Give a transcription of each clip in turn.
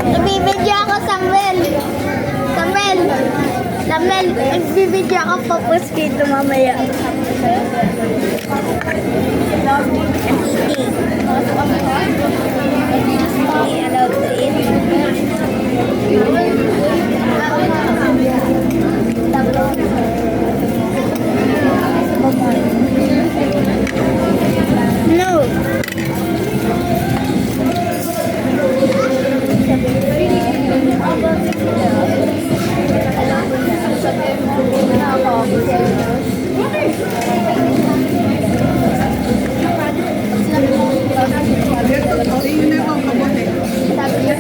Nagbibidyo ako, Samuel. Samuel. Samuel, nagbibidyo ako pa po dito mamaya. Hindi allowed to eat. No.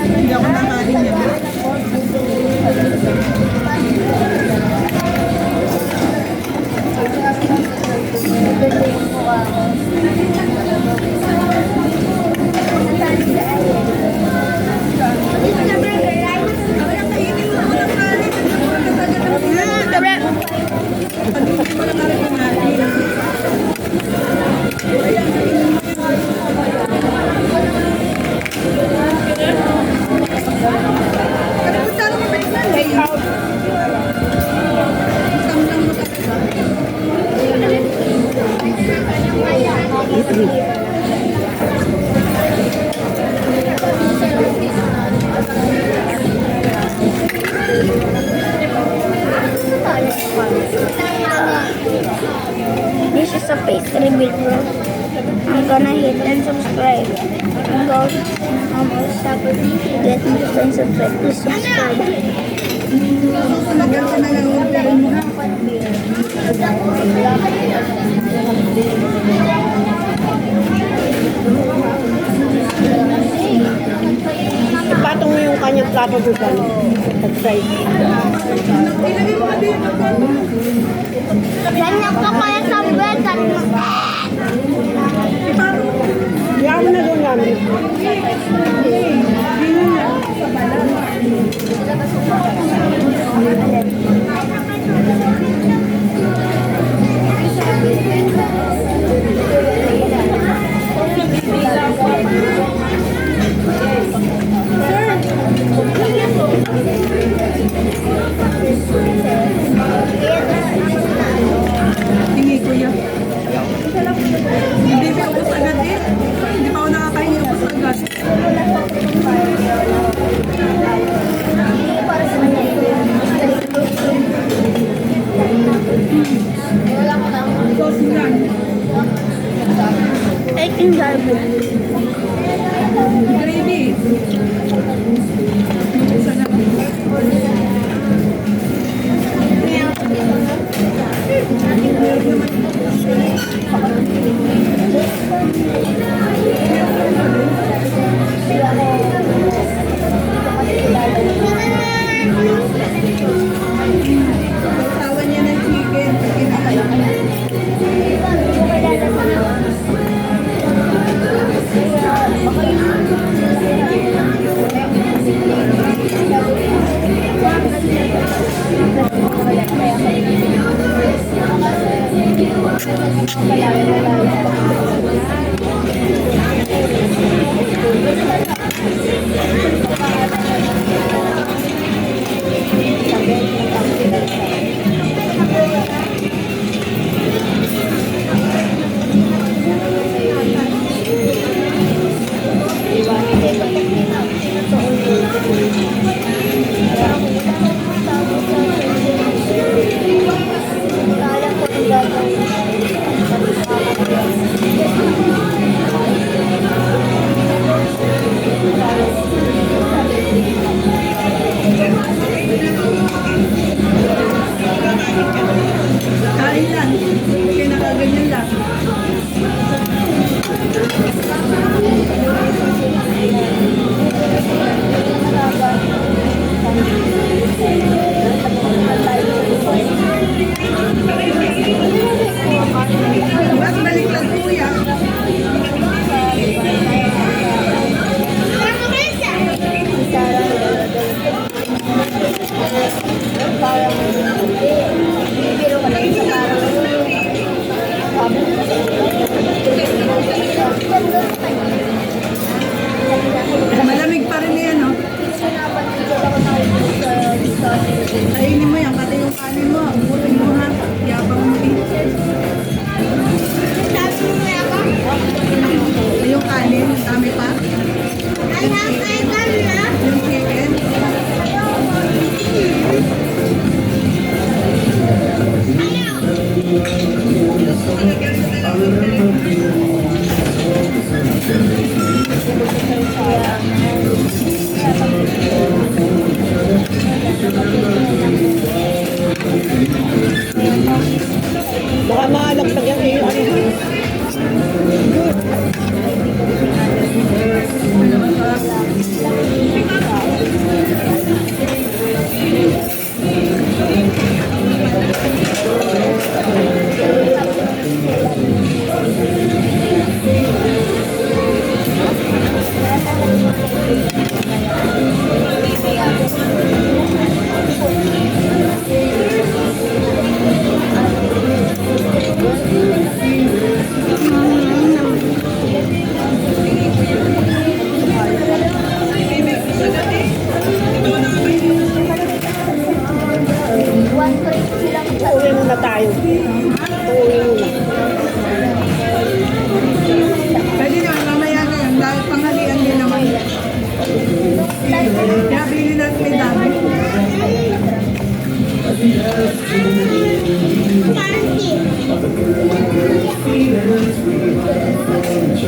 Hindi ako nakain yan. This is a pastry build, bro. I'm gonna hit and subscribe. I'm going almost get me and subscribe. Please subscribe. Tagal ka na lang orderin mo. Ipatong mo yung kanyang plato doon. Tag-try. Ganyan ka kaya sa bread. Yaman na doon namin. Hingi ko yan. Hindi pa ubos agad eh. Hindi pa ako nakakain ubos agad. Sauce lang. Egg and garlic. Gravy. Isa na lang. Tawa niya ng chicken.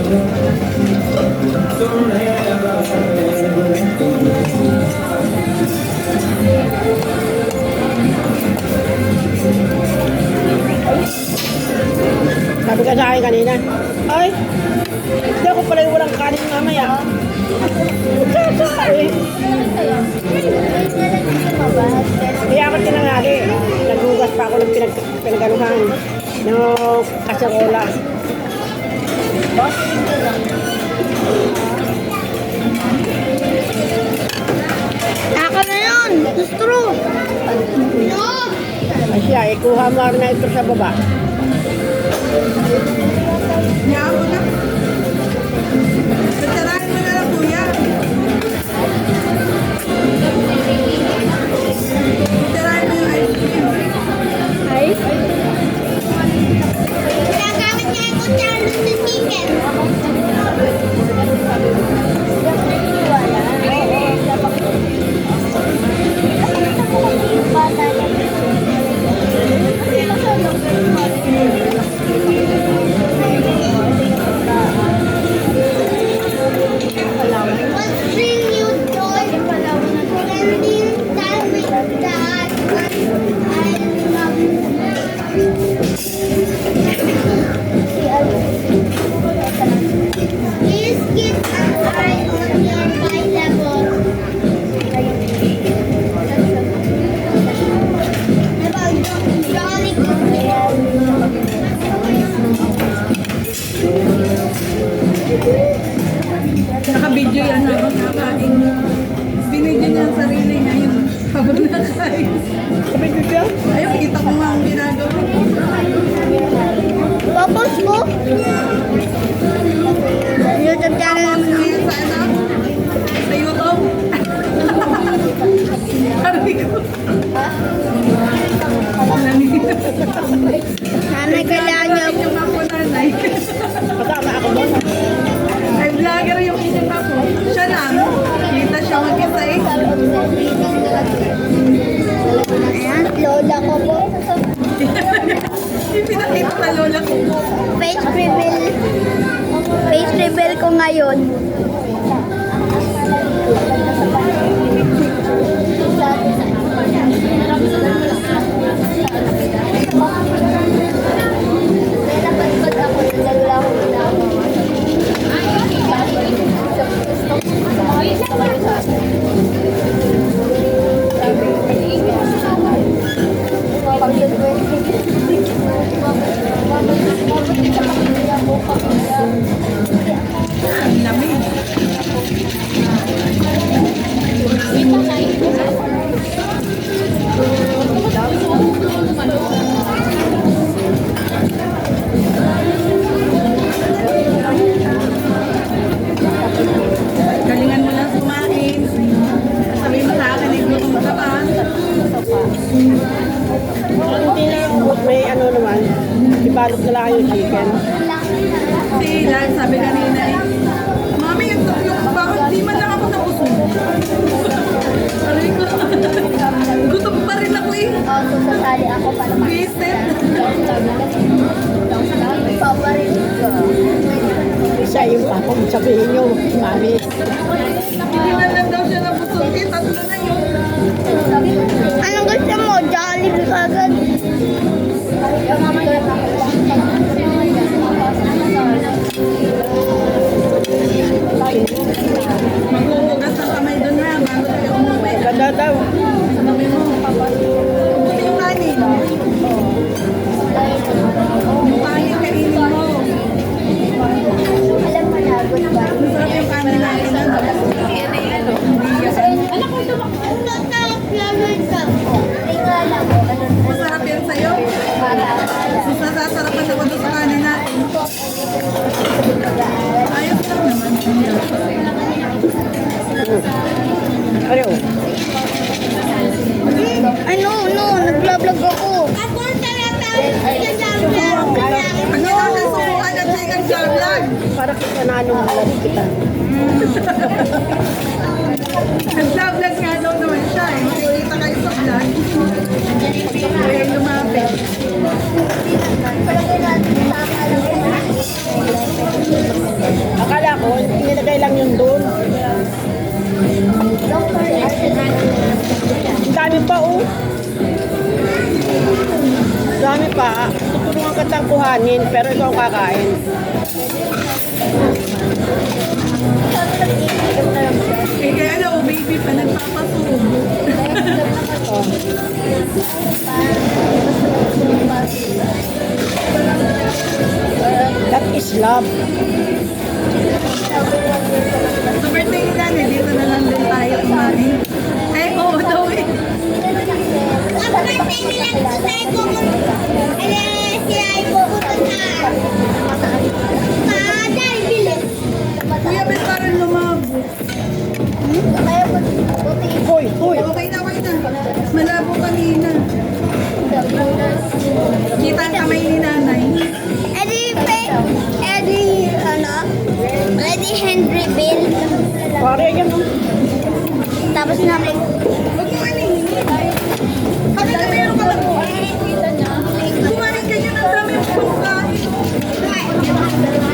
Sabi ka sa akin kanina, ay, hindi ako pala yung walang kanin mamaya. Kaya Kaya ako tinangali. Naghugas pa ako ng pinagaluhan ng kaserola. Taka na yun! Gusto! No! Ay siya, ikuha mo na ito sa baba. Hayaan mo na. Pagtarahin mo na lang, kuya. Pagtarahin mo yung ice cream. Ice? Ginagamit niya yung kutsara sa chicken. What's bring you joy? Spending time with Dad. I love Please keep an eye on your vegetables. About Jolly Naka-video yan habang nakain. Binidyo niya ang sarili niya yun habang nakain. Sabi ko siya, Ayun, kita ko nga ang ginagawa. Tapos mo? YouTube channel naman ako. Ngayon sa ano? Sa YouTube. Sabi ko. Nanay, kailangan niyo po. Yung ako nanay. kasama ako doon. Ay, vlogger yung inyong ako. Siya lang. Kita siya mag-isa eh. Ayan, lola ko po. Yung pinakita na lola ko. Face reveal. Face reveal ko ngayon. Ang lamig. Galingan mo lang kumain. Sabihin mo sa akin, gutom ka ba? Hindi na, may ano naman, ibalot na lang yung chicken. Si Lan, sabi kanina eh, Mami, bakit di man lang ako nabusog? Sabi ko, gutom pa rin ako eh. Sasali ako para Visit. Isa yung papa mo, sabihin nyo, mami. Hindi man lang daw siya nabusog eh, tatlo na yun. Anong gusto mo? Jollibee kagad. Maghuhugas ng kamay doon na, bago tayo umuwi. Ganda daw. Sabi mo, gusto yung kanin. Yung kanin kainin mo. Alam mo na, goodbye. Masarap yung kanin natin na. Masarap yan sa'yo. Sasarapan ako doon sa kanin natin. Ayos lang naman. Ano? Ay, no, nag-vlog ako. Ano ang nasubukan at sa nag-vlog? Para nanalo mo lang kita. Nag-vlog nga daw naman siya eh. Makikita kayo sa vlog. Kaya lumapit. kanin, pero ikaw ang kakain. Eh, kaya daw, baby pa, nagpapasubo. Oh. That is love. Sa birthday ni Nanay, dito na lang din tayo kumain. Eh, oo daw eh. Ang birthday nila ito tayo pupunta. Sila ay pupunta sa Darbilin. Kuya, ba't parang lumabo? Hoy, hoy. Okay na. Malabo kanina. Kita ang kamay ni Nanay. Eddie Henry Bill. Pare, yan oh. Tapos namin, Huwag mo anihin. Kami na meron ka lang. Kumain ka yun, ang dami yung pagkain.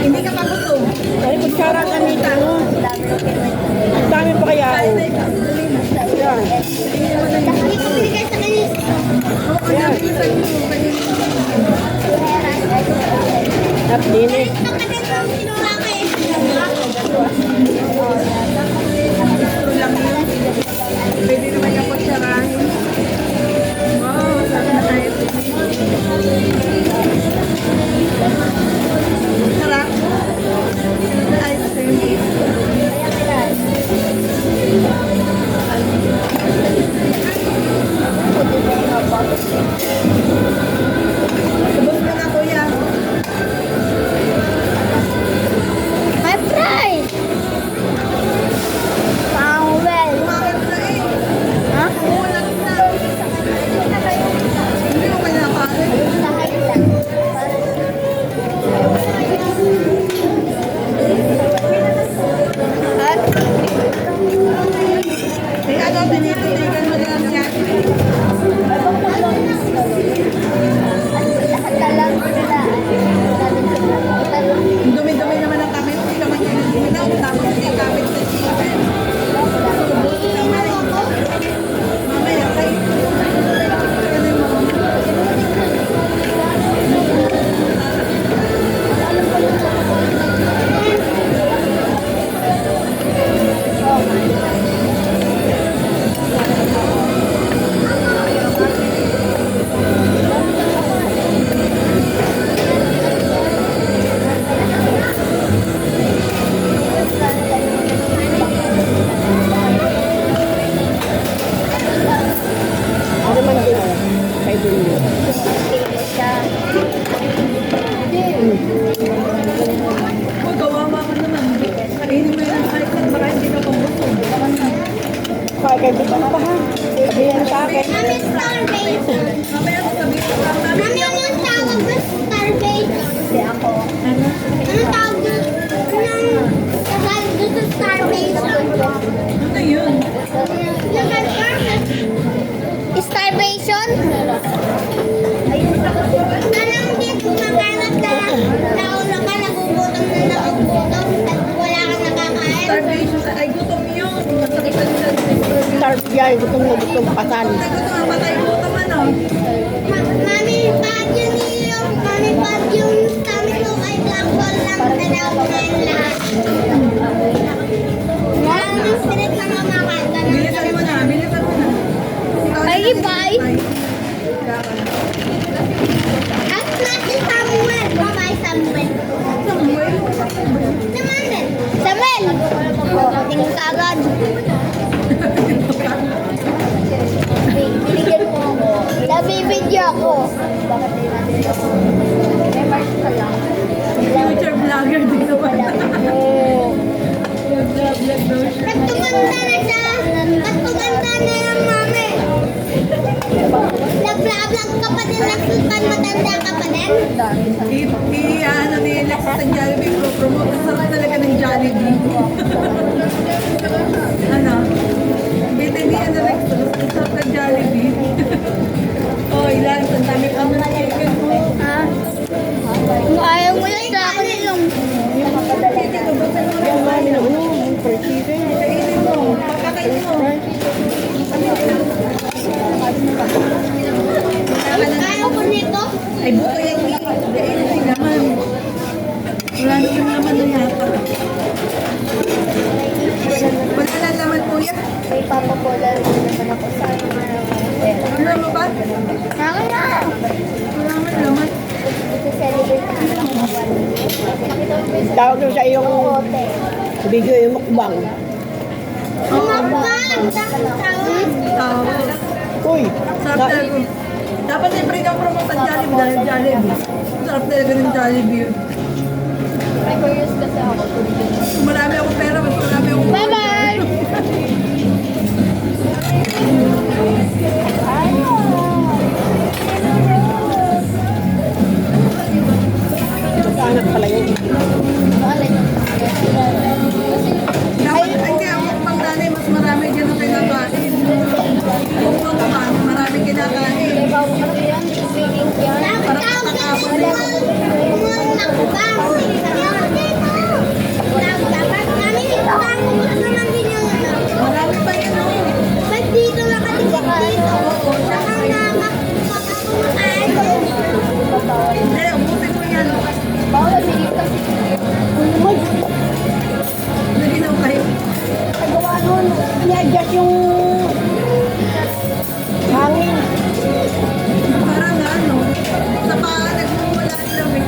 Hindi ka magutom. Ay, kutsara ka nito, no? Ang dami pa kaya. Kain na ikaw. Yan. hindi ko binigay sa kanya. Oo, dami sa inyo. At dinis. Ito ka din ang sinuha ko eh. Ito lang yun. Pwede naman yung kutsarahin. Wow, sarap na tayo. Sarap. Ice cream. Subos ka na, kuya. My prize! Powell. Kumakit na eh. Ha? Kulang na. Hindi mo kinakain. Eh, ano, tinititigan mo lang yan. Ang dumi-dumi naman ang kamay. Hindi naman yan ang dumi na. Tapos hindi kamay sa chicken. Mamaya, kayo. Ano mo? Ano man din, oh. Kay Dunya. Huwag kawawa ka naman. Kainin mo yan kahit baka hindi ka pambusog. Kaya kay Dunya pa ha. Sabihin sa akin. Mami, starvation. Mamaya sasabihin ko lang Mami, namin. anong tawag na starvation? Ano? Anong tawag na Tagalog doon sa starvation? Ano yun? Starvation? Tanang din kumakalat ka lang. Nauna ka, nagugutom na nagugutom. At wala kang nakakain. Starvation. Ay, gutom yun. Masakitan siya. Start yan, gutom na gutom pasan. Ay, gutom nga. Patay gutom ano. Mami, pag yun yung, mami, pag yung stomach ko ay black hole lang, tanaw ko na yung lahat. Maraming spirit na mamakain ka Bilisan mo na. Bilisan mo na. Ay, bye. At natin Samuel. Bye, Samuel. Samuel. Samuel. Tingin ka agad. Binigyan mo ako. Nabibidyo ako. Future vlogger dito pala. Vlog daw siya. Nagtumanda na siya. Nagtumanda na yung mami. Nag-vlog ka pa din. Nagsulpan matanda ka pa din. Ano ni Lex sa Jollibee ko promote. Ang sarap talaga ng Jollibee. Ano? Bitin ni ano Lex. Ang sarap ng Jollibee. Oh, ilan. Ang dami ka na chicken mo. Ha? Kung ayaw mo yan sa akin yung... Yung mami na ano, fried chicken. Kainin mo. Papakain mo. Ayaw ko nito. Ay, buto yan. Kainin sila. Wala naman naman na yata. Wala na naman po yan. May papabola rin naman ako sa akin na pera. Ano mo ba? Akin na! Wala naman naman. Ito celebrate na lang ako. Nakita mo ba sa Tawag ko sa iyong hotel? video yung mukbang. Mukbang! Tawag! Tawag. Uy, Sarap talaga. Dapat siyempre ikaw promote ang Jollibee dahil Jollibee. Sarap talaga ng Jollibee. May curious kasi ako. Kung marami akong pera, mas marami akong Bye-bye! anak pala yun. Dapat, ay kaya ang mukbang nanay, mas marami dyan ang kinakain. Mukbang naman, marami kinakain. Dapat tawag ka mukbang! Dapat kami mukbang naman din yung ano. Marami pa yan oh. Ba't dito nakatitig dito? Saka kumakain doon. Hindi, ubusin mo yan. Bawal sige kasi. Naginaw kayo. Nagawa nun, i-adjust yung hangin. Parang ano, sa paa, nagmumula lang eh.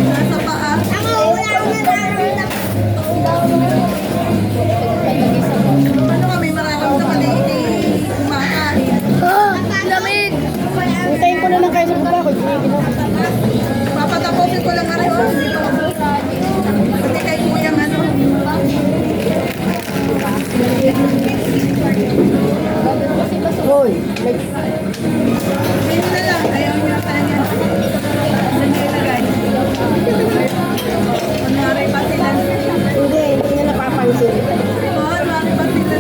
Nasa paa. Ako wala akong nararamdaman. Ano kami mararamdaman eh, kumakain. Lamig! Hintayin ko na lang kayo sa baba ko. Papataposin ko lang nga rin. Oh, hindi pa ako. Hindi kay kuyang ano. Uy, may Pino na lang, ayaw niya kanya. Ano niya ilagay? Kunwari pa sila. hindi niya napapansin. Oo, kunwari pa sila.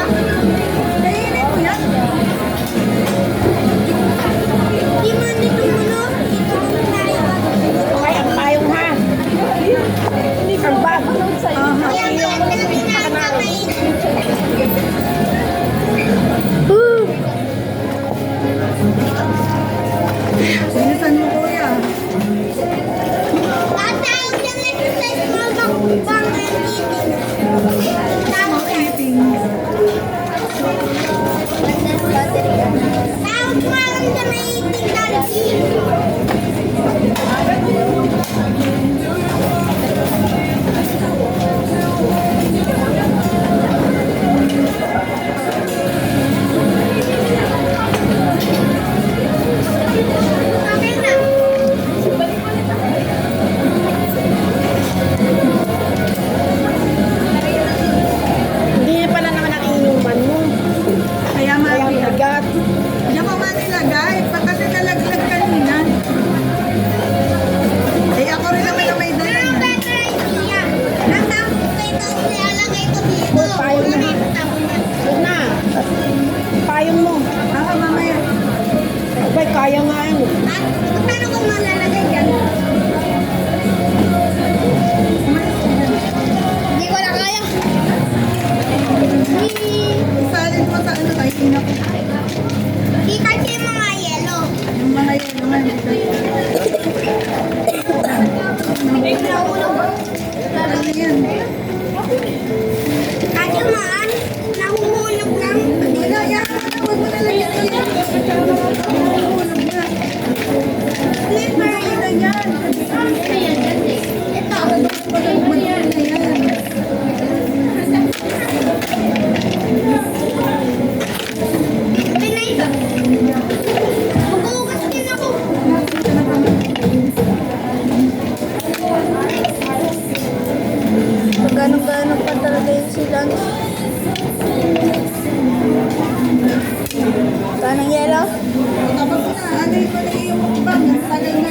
Kainin mo yan. Di man dito muna. Dito muna tayo. Ay, ang payong ha. Ang bag. Aha. Kaya kaya pinakinain. Bilisan mo kuya. At tawag yung exercise mo mukbang and eating. Tawag yan. Eating. Tawag mo lang sa may eating dati. Okay na. Hindi na pala naman ang inuman mo. Kaya Kaya mabigat. mabigat. Hindi ko man nilagay. Pag kasi nalaglag kanina. Eh ako rin naman na may dala Pero niya. better idea. Natapos ko ito, nilalagay ko dito. Uy, payong na. Natapos na. Huwag na. Payong mo. Baka mamaya. Abay, kaya nga yun. At paano ko malalagay dyan? Hindi ko na kaya. Isalin mo sa ano tayo. Inak. Di kasi yung mga yellow. Yung mga yan. Yung mga ano yan. Kasi maan, nahuhulog lang. Wala yan. Huwag mo nalagyan. Nahuhulog na. Slipper. Ano na yan? Ito. Maganda yan. Pinay ito. Maghuhugas din ako. Gano'n-gano'n pa talaga yung sila. Kanang yelo? Tapos na, ano yung mukbang? Tagal na,